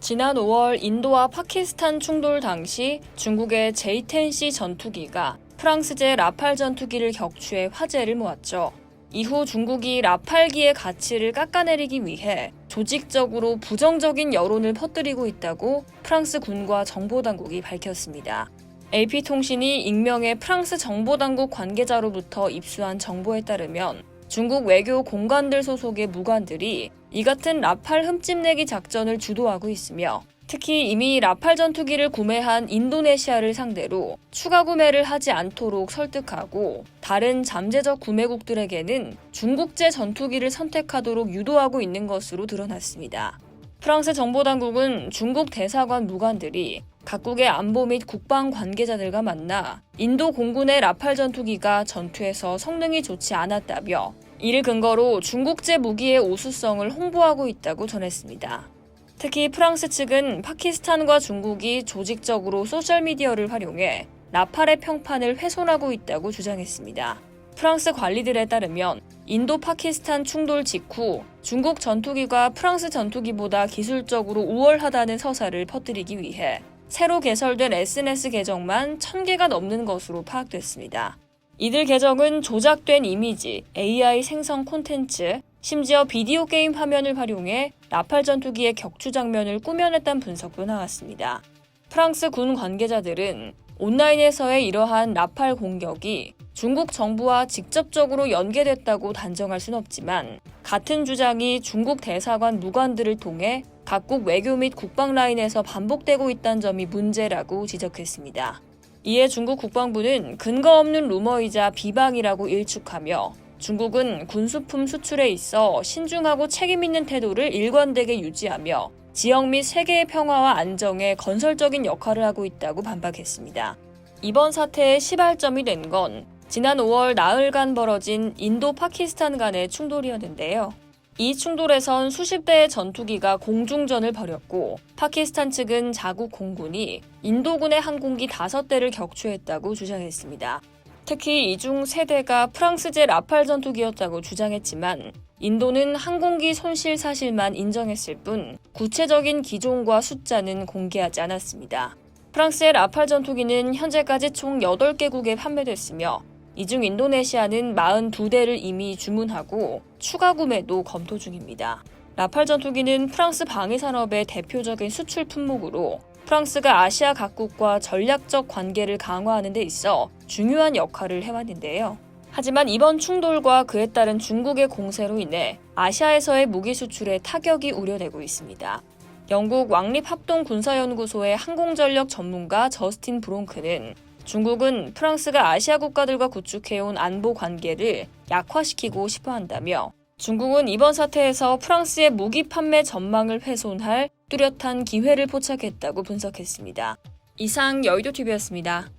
지난 5월 인도와 파키스탄 충돌 당시 중국의 J-10C 전투기가 프랑스제 라팔 전투기를 격추해 화제를 모았죠. 이후 중국이 라팔기의 가치를 깎아내리기 위해 조직적으로 부정적인 여론을 퍼뜨리고 있다고 프랑스 군과 정보당국이 밝혔습니다. AP통신이 익명의 프랑스 정보당국 관계자로부터 입수한 정보에 따르면 중국 외교 공관들 소속의 무관들이 이 같은 라팔 흠집내기 작전을 주도하고 있으며 특히 이미 라팔 전투기를 구매한 인도네시아를 상대로 추가 구매를 하지 않도록 설득하고 다른 잠재적 구매국들에게는 중국제 전투기를 선택하도록 유도하고 있는 것으로 드러났습니다. 프랑스 정보당국은 중국 대사관 무관들이 각국의 안보 및 국방 관계자들과 만나 인도 공군의 라팔 전투기가 전투에서 성능이 좋지 않았다며 이를 근거로 중국제 무기의 우수성을 홍보하고 있다고 전했습니다. 특히 프랑스 측은 파키스탄과 중국이 조직적으로 소셜미디어를 활용해 라팔의 평판을 훼손하고 있다고 주장했습니다. 프랑스 관리들에 따르면 인도 파키스탄 충돌 직후 중국 전투기가 프랑스 전투기보다 기술적으로 우월하다는 서사를 퍼뜨리기 위해 새로 개설된 SNS 계정만 1000개가 넘는 것으로 파악됐습니다. 이들 계정은 조작된 이미지, AI 생성 콘텐츠, 심지어 비디오 게임 화면을 활용해 라팔 전투기의 격추 장면을 꾸며냈다는 분석도 나왔습니다. 프랑스 군 관계자들은 온라인에서의 이러한 라팔 공격이 중국 정부와 직접적으로 연계됐다고 단정할 순 없지만 같은 주장이 중국 대사관 무관들을 통해 각국 외교 및 국방 라인에서 반복되고 있다는 점이 문제라고 지적했습니다. 이에 중국 국방부는 근거 없는 루머이자 비방이라고 일축하며 중국은 군수품 수출에 있어 신중하고 책임 있는 태도를 일관되게 유지하며 지역 및 세계의 평화와 안정에 건설적인 역할을 하고 있다고 반박했습니다. 이번 사태의 시발점이 된 건 지난 5월 나흘간 벌어진 인도 파키스탄 간의 충돌이었는데요. 이 충돌에선 수십 대의 전투기가 공중전을 벌였고 파키스탄 측은 자국 공군이 인도군의 항공기 5대를 격추했다고 주장했습니다. 특히 이 중 3대가 프랑스제 라팔 전투기였다고 주장했지만 인도는 항공기 손실 사실만 인정했을 뿐 구체적인 기종과 숫자는 공개하지 않았습니다. 프랑스의 라팔 전투기는 현재까지 총 8개국에 판매됐으며 이 중 인도네시아는 42대를 이미 주문하고 추가 구매도 검토 중입니다. 라팔 전투기는 프랑스 방위산업의 대표적인 수출 품목으로 프랑스가 아시아 각국과 전략적 관계를 강화하는 데 있어 중요한 역할을 해왔는데요. 하지만 이번 충돌과 그에 따른 중국의 공세로 인해 아시아에서의 무기 수출에 타격이 우려되고 있습니다. 영국 왕립합동군사연구소의 항공전력 전문가 저스틴 브롱크는 중국은 프랑스가 아시아 국가들과 구축해온 안보 관계를 약화시키고 싶어 한다며 중국은 이번 사태에서 프랑스의 무기 판매 전망을 훼손할 뚜렷한 기회를 포착했다고 분석했습니다. 이상 여의도TV였습니다.